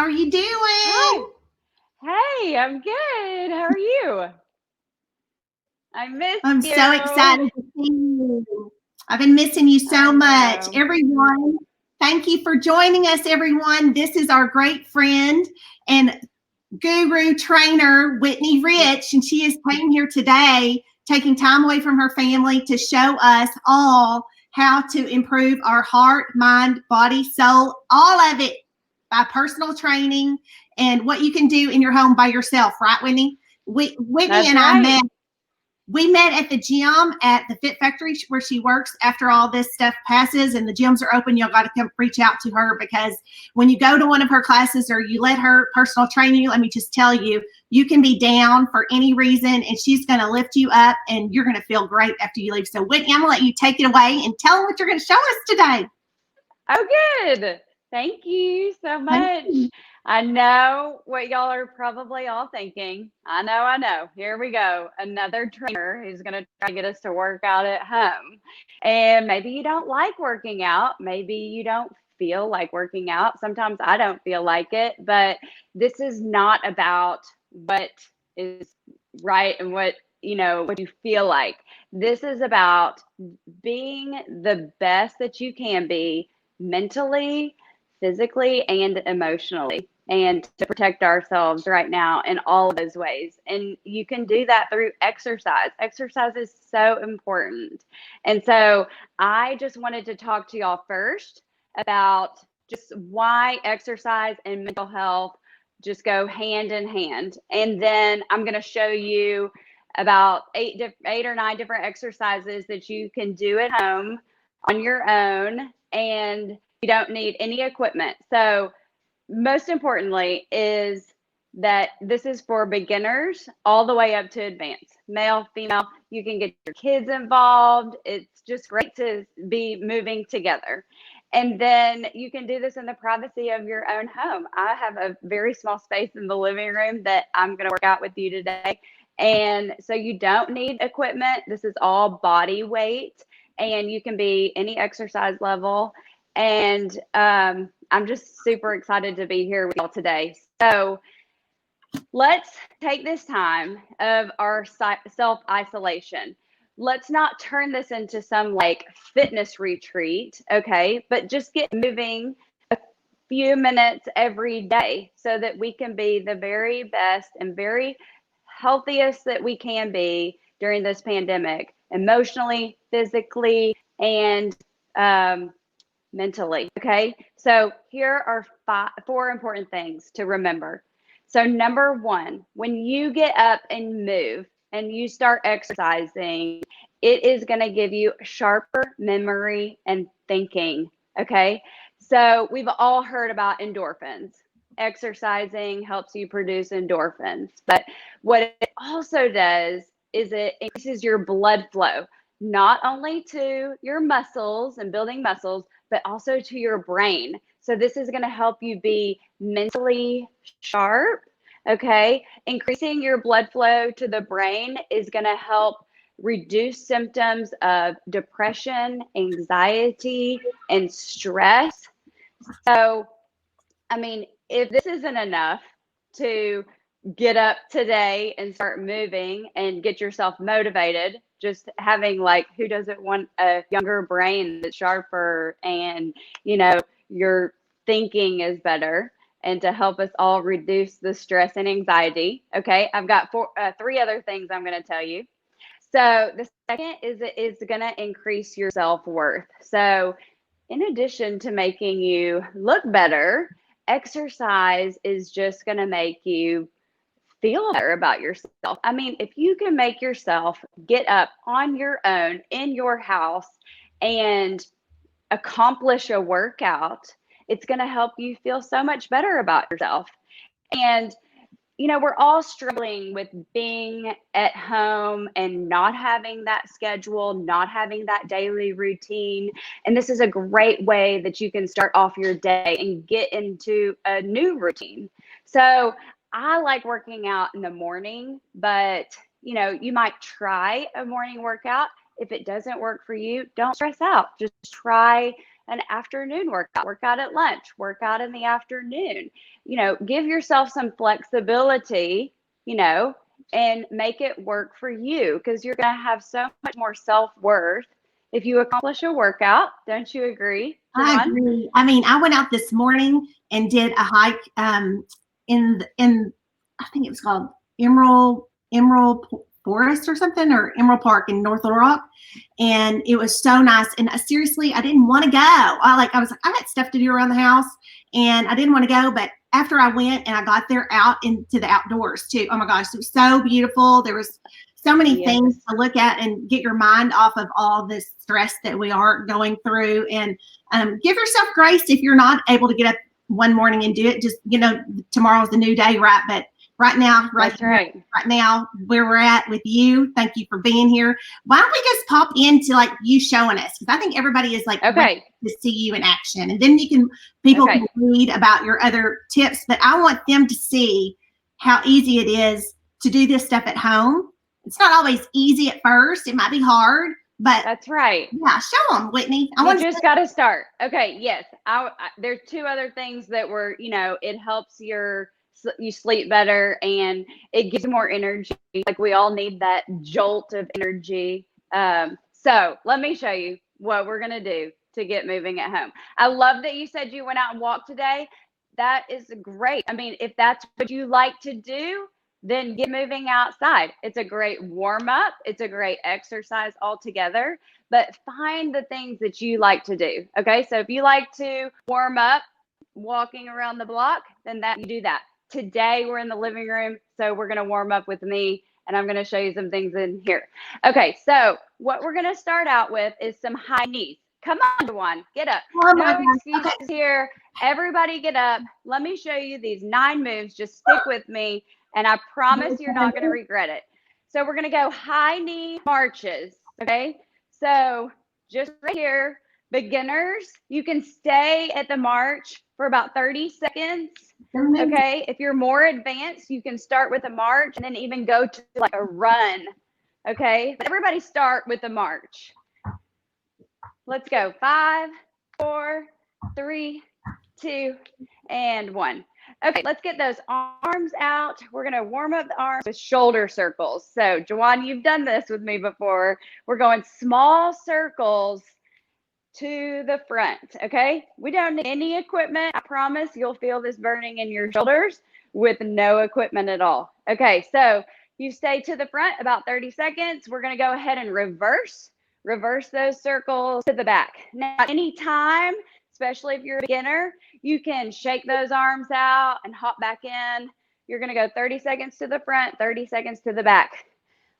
are you Hi. doing? Hey, I'm good. How are you? I miss I'm so you. excited to see you. I've been missing you so I much. know. Everyone, thank you for joining us, everyone. This is our great friend and guru trainer, Whitney Rich, and she is came here today, taking time away from her family to show us all how to improve our heart, mind, body, soul, all of it by personal training and what you can do in your home by yourself, right, Whitney? Whitney That's and I right. met at the gym at the Fit Factory where she works after all this stuff passes and the gyms are open. Y'all got to come reach out to her because when you go to one of her classes or you let her personal train you, let me just tell you, you can be down for any reason and she's going to lift you up and you're going to feel great after you leave. So Whitney, I'm going to let you take it away and tell them what you're going to show us today. Oh, good. Thank you so Thank much. you. I know what y'all are probably all thinking. I know. Here we go. Another trainer who's going to try to get us to work out at home. And maybe you don't like working out. Maybe you don't feel like working out. Sometimes I don't feel like it, but this is not about what is right and what you feel like. This is about being the best that you can be mentally, physically, and emotionally, and to protect ourselves right now in all of those ways. And you can do that through exercise. Exercise is so important. And so I just wanted to talk to y'all first about just why exercise and mental health just go hand in hand. And then I'm going to show you about eight or nine different exercises that you can do at home on your own, and you don't need any equipment. So most importantly is that this is for beginners all the way up to advanced, male, female. You can get your kids involved. It's just great to be moving together. And then you can do this in the privacy of your own home. I have a very small space in the living room that I'm going to work out with you today. And so you don't need equipment. This is all body weight, and you can be any exercise level. And I'm just super excited to be here with y'all today. So let's take this time of our self isolation. Let's not turn this into some like fitness retreat, okay? But just get moving a few minutes every day so that we can be the very best and very healthiest that we can be during this pandemic, emotionally, physically, and um, mentally. Okay. So here are four important things to remember. So, number one, when you get up and move and you start exercising, it is going to give you sharper memory and thinking. Okay. So, we've all heard about endorphins. Exercising helps you produce endorphins. But what it also does is it increases your blood flow, not only to your muscles and building muscles, but also to your brain. So this is going to help you be mentally sharp. Okay. Increasing your blood flow to the brain is going to help reduce symptoms of depression, anxiety, and stress. So, I mean, if this isn't enough to get up today and start moving and get yourself motivated, just having like, who doesn't want a younger brain that's sharper and, you know, your thinking is better, and to help us all reduce the stress and anxiety. Okay. I've got three other things I'm going to tell you. So the second is it is going to increase your self-worth. So in addition to making you look better, exercise is just going to make you feel better about yourself. I mean, if you can make yourself get up on your own in your house and accomplish a workout, it's going to help you feel so much better about yourself. And we're all struggling with being at home and not having that schedule, not having that daily routine. And this is a great way that you can start off your day and get into a new routine. So I like working out in the morning, but you might try a morning workout. If it doesn't work for you, don't stress out. Just try an afternoon work out at lunch, work out in the afternoon. Give yourself some flexibility, and make it work for you, because you're going to have so much more self-worth if you accomplish a workout. Don't you agree, I Javon? agree. I mean, I went out this morning and did a hike in I think it was called Emerald Forest or something, or Emerald Park in North Little Rock, and it was so nice. And seriously, I didn't want to go. I was like, I got stuff to do around the house, and I didn't want to go. But after I went and I got there out into the outdoors too, oh my gosh, it was so beautiful. There was so many things to look at and get your mind off of all this stress that we are going through. And give yourself grace if you're not able to get up one morning and do it. Just, tomorrow's the new day, right? But right now, right now, where we're at with you, thank you for being here. Why don't we just pop into like you showing us? Because I think everybody is like ready to see you in action, and then people can read about your other tips. But I want them to see how easy it is to do this stuff at home. It's not always easy at first. It might be hard, but that's right. Yeah, show them, Whitney. You just got to start. Okay, yes. There's two other things that were, it helps you sleep better, and it gives more energy. Like, we all need that jolt of energy. So let me show you what we're going to do to get moving at home. I love that you said you went out and walked today. That is great. I mean, if that's what you like to do, then get moving outside. It's a great warm up. It's a great exercise altogether, but find the things that you like to do. Okay. So if you like to warm up walking around the block, then you do that. Today we're in the living room, so we're going to warm up with me, and I'm going to show you some things in here. Okay. So what we're going to start out with is some high knees. Come on, Juan, get up. No excuses here. Everybody get up. Let me show you these 9 moves. Just stick with me, and I promise you're not going to regret it. So we're going to go high knee marches, okay? So just right here, beginners, you can stay at the march for about 30 seconds, okay? If you're more advanced, you can start with a march and then even go to like a run, okay? But everybody start with the march. Let's go. 5, 4, 3, 2, and 1. Okay, let's get those arms out. We're going to warm up the arms with shoulder circles. So, Jawan, you've done this with me before. We're going small circles to the front, okay? We don't need any equipment. I promise you'll feel this burning in your shoulders with no equipment at all. Okay, so you stay to the front about 30 seconds. We're going to go ahead and reverse those circles to the back. Now, anytime, especially if you're a beginner, you can shake those arms out and hop back in. You're going to go 30 seconds to the front, 30 seconds to the back.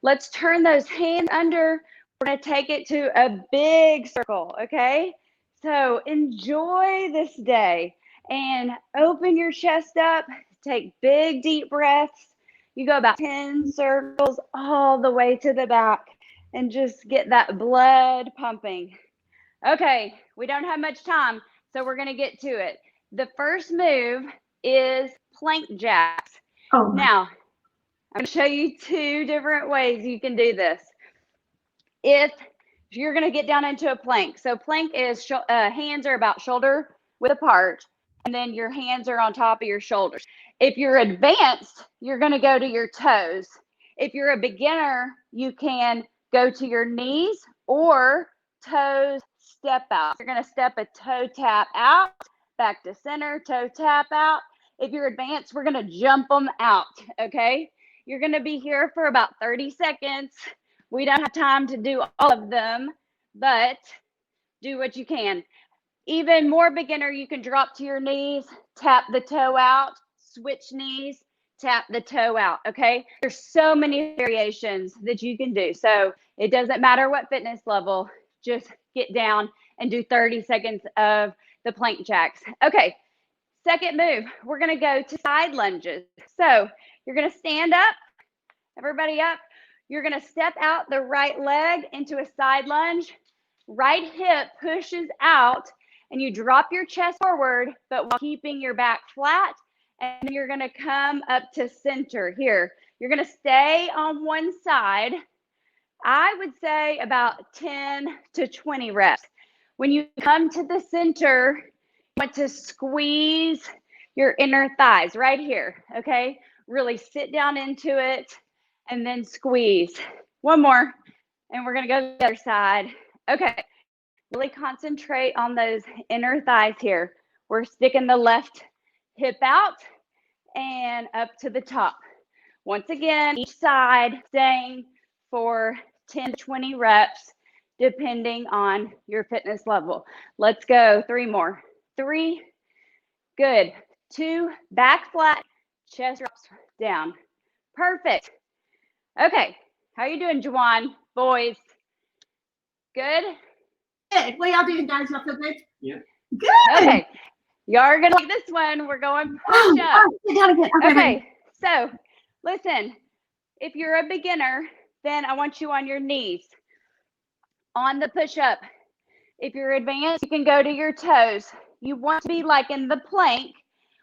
Let's turn those hands under. We're going to take it to a big circle, okay? So enjoy this day and open your chest up. Take big, deep breaths. You go about 10 circles all the way to the back and just get that blood pumping. Okay, we don't have much time, so we're going to get to it. The first move is plank jacks. Now, I'm going to show you 2 different ways you can do this. If you're going to get down into a plank, so plank is hands are about shoulder width apart, and then your hands are on top of your shoulders. If you're advanced, you're going to go to your toes. If you're a beginner, you can go to your knees or toes step out. You're going to step a toe tap out, back to center, toe tap out. If you're advanced, we're going to jump them out, okay? You're going to be here for about 30 seconds. We don't have time to do all of them, but do what you can. Even more beginner, you can drop to your knees, tap the toe out, switch knees, tap the toe out, okay? There's so many variations that you can do. So it doesn't matter what fitness level, just get down and do 30 seconds of the plank jacks. Okay, second move, we're gonna go to side lunges. So you're gonna stand up, everybody up. You're gonna step out the right leg into a side lunge. Right hip pushes out and you drop your chest forward, but while keeping your back flat. And you're going to come up to center here. You're going to stay on one side. I would say about 10 to 20 reps. When you come to the center, you want to squeeze your inner thighs right here, okay? Really sit down into it and then squeeze. One more, and we're gonna go to the other side. Okay, really concentrate on those inner thighs here. We're sticking the left hip out and up to the top. Once again, each side staying for 10 to 20 reps, depending on your fitness level. Let's go. 3 more. 3. Good. 2. Back flat. Chest drops down. Perfect. Okay. How you doing, Juwan? Boys? Good? Good. What y'all doing, guys? Y'all feel good? Yeah. Good. Okay. Y'all are going to like this one. We're going push up. Sit down again. Okay. So, listen. If you're a beginner, then I want you on your knees on the push-up. If you're advanced, you can go to your toes. You want to be like in the plank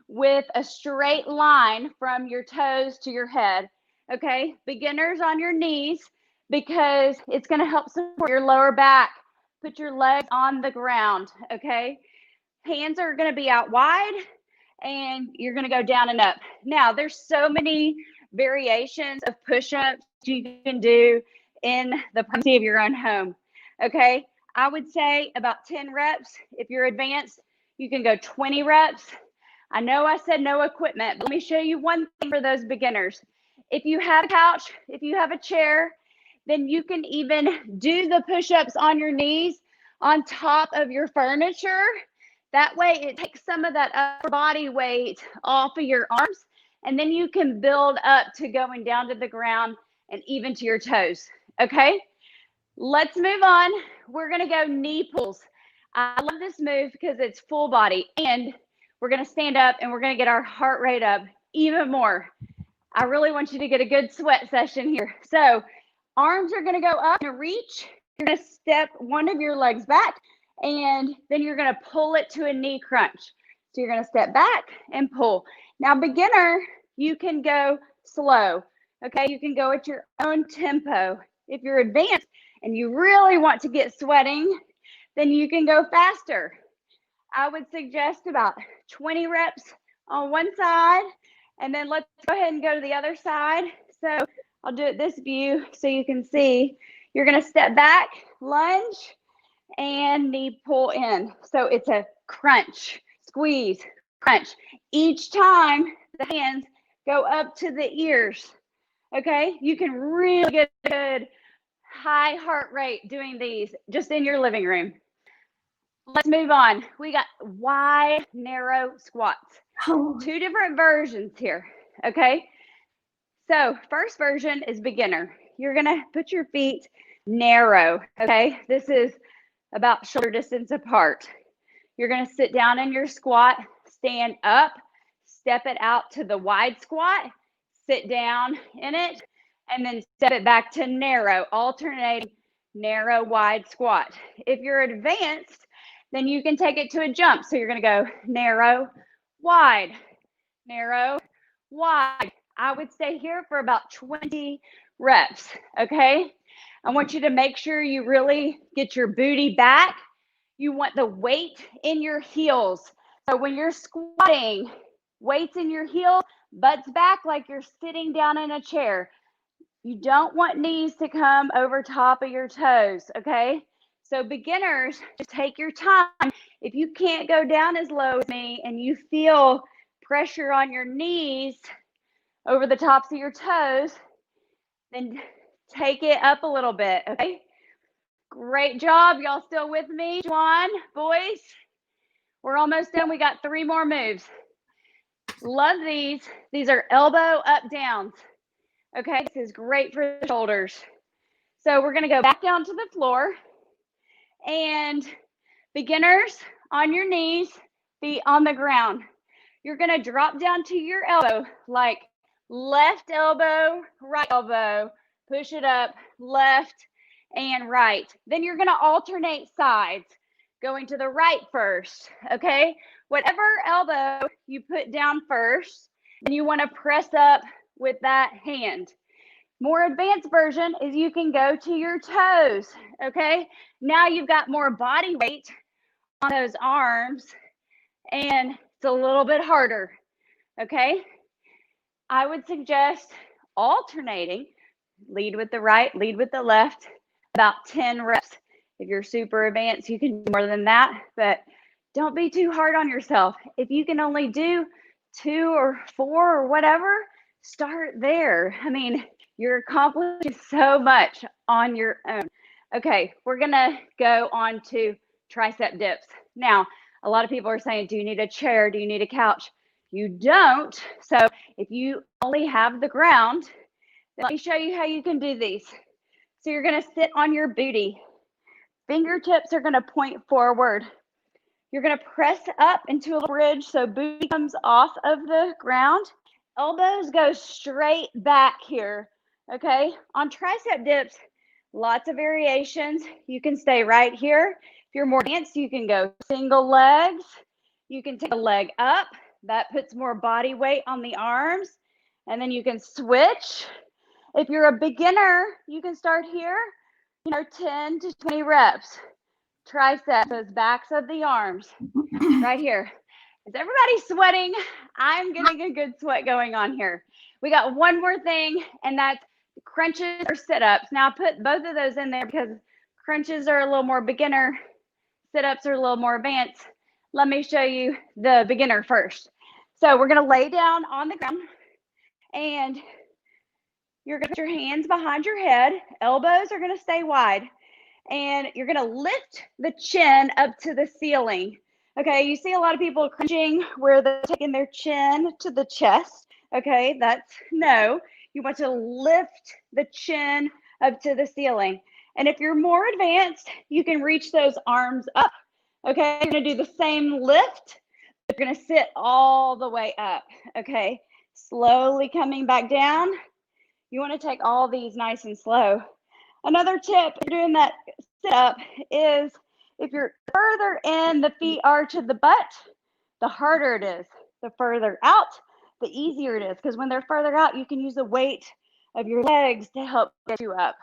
with a straight line from your toes to your head. Okay, beginners on your knees because it's going to help support your lower back. Put your legs on the ground. Okay, hands are going to be out wide and you're going to go down and up. Now, there's so many variations of push-ups you can do in the privacy of your own home. Okay, I would say about 10 reps. If you're advanced, you can go 20 reps. I know I said no equipment, but let me show you one thing for those beginners. If you have a couch, if you have a chair, then you can even do the push-ups on your knees on top of your furniture. That way it takes some of that upper body weight off of your arms, and then you can build up to going down to the ground and even to your toes. Okay, let's move on. We're gonna go knee pulls. I love this move because it's full body, and we're gonna stand up and we're gonna get our heart rate up even more. I really want you to get a good sweat session here. So arms are gonna go up and reach. You're gonna step one of your legs back, and then you're gonna pull it to a knee crunch. So you're gonna step back and pull. Now beginner, you can go slow, okay? You can go at your own tempo. If you're advanced and you really want to get sweating, then you can go faster. I would suggest about 20 reps on one side, and then let's go ahead and go to the other side. So I'll do it this view so you can see. You're gonna step back, lunge, and knee pull in. So it's a crunch, squeeze, crunch. Each time the hands go up to the ears, okay? You can really get a good high heart rate doing these just in your living room. Let's move on. We got wide, narrow squats. Two different versions here, okay? So first version is beginner. You're gonna put your feet narrow, okay? This is about shoulder distance apart. You're gonna sit down in your squat, stand up, step it out to the wide squat, sit down in it, and then step it back to narrow, alternating narrow, wide squat. If you're advanced, then you can take it to a jump. So you're gonna go narrow, wide, narrow, wide. I would stay here for about 20 reps, okay? I want you to make sure you really get your booty back. You want the weight in your heels. So when you're squatting, weights in your heels, butts back like you're sitting down in a chair. You don't want knees to come over top of your toes, okay? So beginners, just take your time. If you can't go down as low as me and you feel pressure on your knees over the tops of your toes, then take it up a little bit, okay? Great job. Y'all still with me? Juan, boys, we're almost done. We got 3 more moves. Love these. These are elbow up downs. Okay, this is great for the shoulders. So we're gonna go back down to the floor, and beginners on your knees, feet on the ground. You're gonna drop down to your elbow, like left elbow, right elbow, push it up, left and right. Then you're gonna alternate sides, going to the right first, okay? Whatever elbow you put down first, and you wanna press up with that hand. More advanced version is you can go to your toes, okay? Now you've got more body weight on those arms, and it's a little bit harder, okay? I would suggest alternating, lead with the right, lead with the left, about 10 reps. If you're super advanced, you can do more than that, but don't be too hard on yourself. If you can only do 2 or 4 or whatever, start there. I mean, you're accomplishing so much on your own. Okay, we're gonna go on to tricep dips. Now, a lot of people are saying, do you need a chair? Do you need a couch? You don't. So if you only have the ground, then let me show you how you can do these. So you're gonna sit on your booty. Fingertips are gonna point forward. You're gonna press up into a bridge so booty comes off of the ground. Elbows go straight back here, okay? On tricep dips, lots of variations. You can stay right here. If you're more advanced, you can go single legs. You can take a leg up. That puts more body weight on the arms. And then you can switch. If you're a beginner, you can start here, 10 to 20 reps. Triceps, those backs of the arms, right here. Is everybody sweating? I'm getting a good sweat going on here. We got one more thing, and that's crunches or sit-ups. Now, I put both of those in there because crunches are a little more beginner, sit-ups are a little more advanced. Let me show you the beginner first. So we're gonna lay down on the ground, and you're gonna put your hands behind your head. Elbows are gonna stay wide. And you're gonna lift the chin up to the ceiling. Okay, you see a lot of people crunching where they're taking their chin to the chest. Okay, that's no. You want to lift the chin up to the ceiling. And if you're more advanced, you can reach those arms up. Okay, you're gonna do the same lift. You're gonna sit all the way up. Okay, slowly coming back down. You wanna take all these nice and slow. Another tip if you're doing that sit up is if you're further in the feet are to the butt, the harder it is. The further out, the easier it is. Because when they're further out, you can use the weight of your legs to help get you up.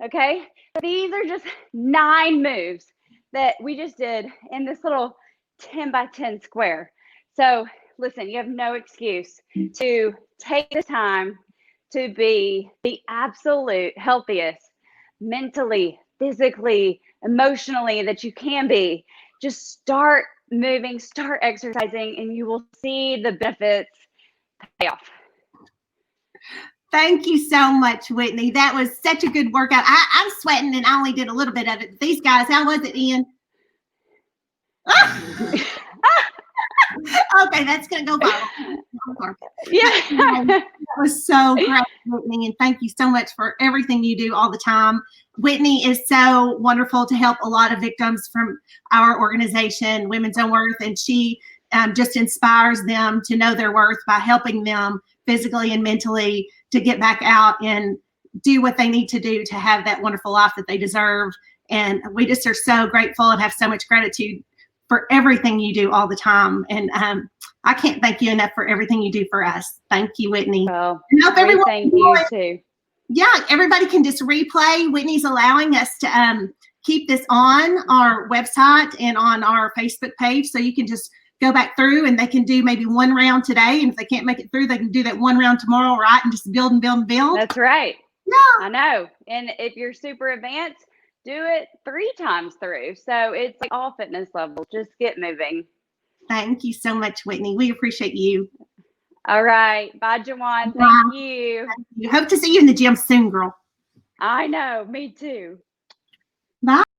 Okay? These are just 9 moves that we just did in this little 10 by 10 square. So listen, you have no excuse to take the time to be the absolute healthiest mentally, physically, emotionally that you can be. Just start moving, start exercising, and you will see the benefits pay off. Thank you so much, Whitney. That was such a good workout. I'm sweating and I only did a little bit of it. These guys, how was it, Ian? Okay, that's going to go viral. Yeah. That was so great, Whitney, and thank you so much for everything you do all the time. Whitney is so wonderful to help a lot of victims from our organization, Women's Own Worth, and she just inspires them to know their worth by helping them physically and mentally to get back out and do what they need to do to have that wonderful life that they deserve. And we just are so grateful and have so much gratitude for everything you do all the time. And I can't thank you enough for everything you do for us. Thank you, Whitney. Well, I hope everyone thank you too. Yeah, everybody can just replay. Whitney's allowing us to keep this on our website and on our Facebook page. So you can just go back through and they can do maybe one round today. And if they can't make it through, they can do that one round tomorrow, right? And just build and build and build. That's right. Yeah. I know. And if you're super advanced, do it 3 times through. So it's like all fitness levels. Just get moving. Thank you so much, Whitney. We appreciate you. All right. Bye, Jawan. Thank you. Hope to see you in the gym soon, girl. I know. Me too. Bye.